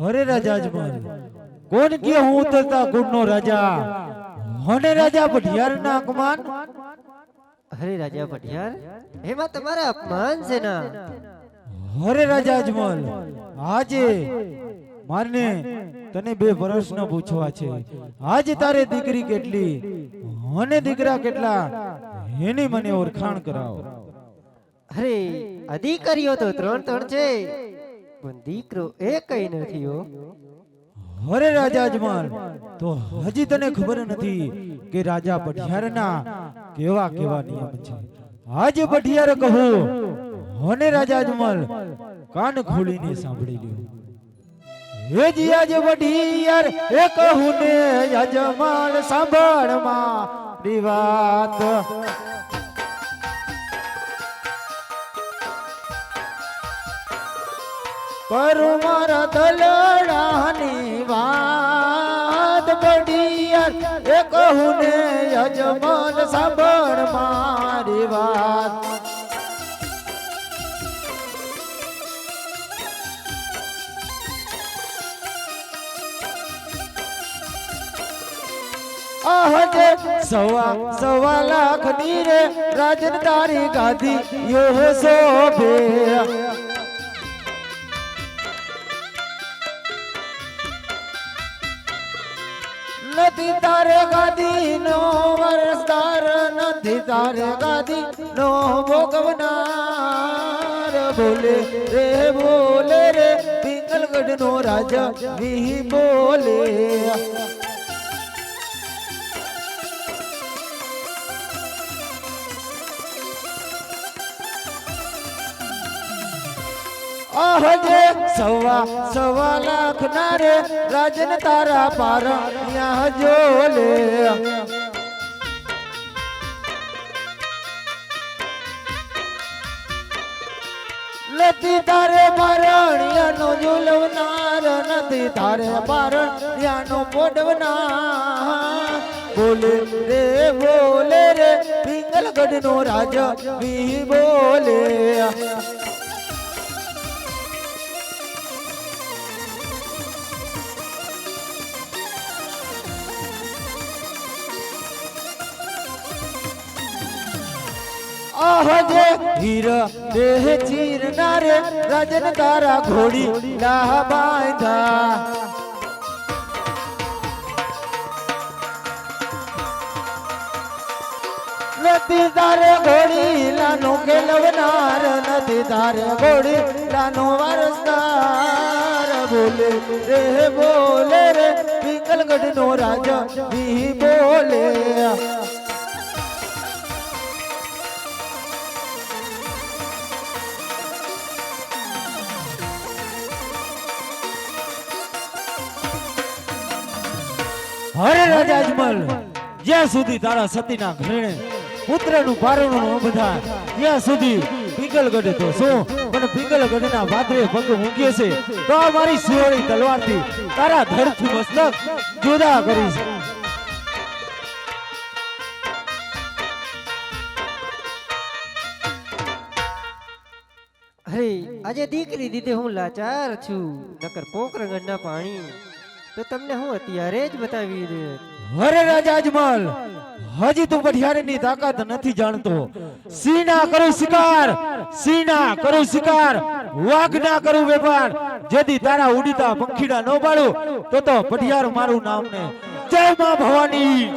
અરે રાજા અજમલ કોણ કે હું ઉતરતા ગુણનો રાજા અને રાજા પઢિયાર ના અપમાન અરે રાજા પઢિયાર એમાં તમારા અપમાન છે ના અરે રાજા અજમલ આજે મારને તને બે પ્રશ્ન પૂછવા છે આજે તારે દીકરી કેટલી અને દીકરા કેટલા એની મને ઓળખાણ કરાવો અરે અધિકારીઓ તો ત્રણ છે પણ દીકરો એકય નથી હો અરે રાજા અજમલ તો હજી તને ખબર નથી કે રાજા પઢિયારના કેવા કેવા નિયમ છે આજે પઢિયાર કહું અને રાજા અજમલ કાન ખોલીને સાંભળી લ્યો હે જી આજે પઢિયાર એ કહું ને અજમલ સાંભળ મારી વાત કરું મારા દલડાની વાત પઢિયાર એ કહું ને અજમલ સાંભળ મારી વાત આહજે સવા લાખ ની રે રાજન તારી ગાદી યો શોભે નથી તારે ગાદી નો વરસદાર નથી તારે ગાદી નો ભોગવનાર બોલે રે પિંગલગઢ નો રાજા વી બોલે આહજે સવા લાખ ના રે રાજન તારા પાર ન્યા જોલે નથી તારે પારણિયાનો ઝૂલવનાર નથી તારે પારણિયાનો પોડવનાર બોલે રે પિંગલગઢ નો રાજા વી બોલે આહજે હીર દેહ ચીર નારે રાજન તારા ઘોડી લાહ બાંધા નથી તારે ઘોડી લાનો ખેલવનાર નથી તારે ઘોડી લાનો વારસદાર બોલે રે પિંગલગઢ નો રાજા વી બોલે અરે રાજા અજમલ જ્યાં સુધી તારા સતીના ઘરેણે પુત્રનું પારણું ન બધા ત્યાં સુધી પિંગલગઢ તો શું પણ પિંગલગઢના વાદરે પગ મૂક્યો છે તો આ મારી સુવર્ણી તલવારથી તારા ધરથી મસ્તક જુદા કરીશ અરે આજે દીકરી દીધે હું લાચાર છું નકર પોકરગઢના પાણી તો તમને હું અત્યારે જ બતાવી દે અરે રાજા અજમલ હજી તું પઢિયારની તાકાત નથી જાણતો સિંહના કરું શિકાર વાઘ ના કરું વેપાર જેથી તારા ઉડીતા પંખીડા ન બાળું તો પઢિયાર મારું નામ ને જય માં ભવાની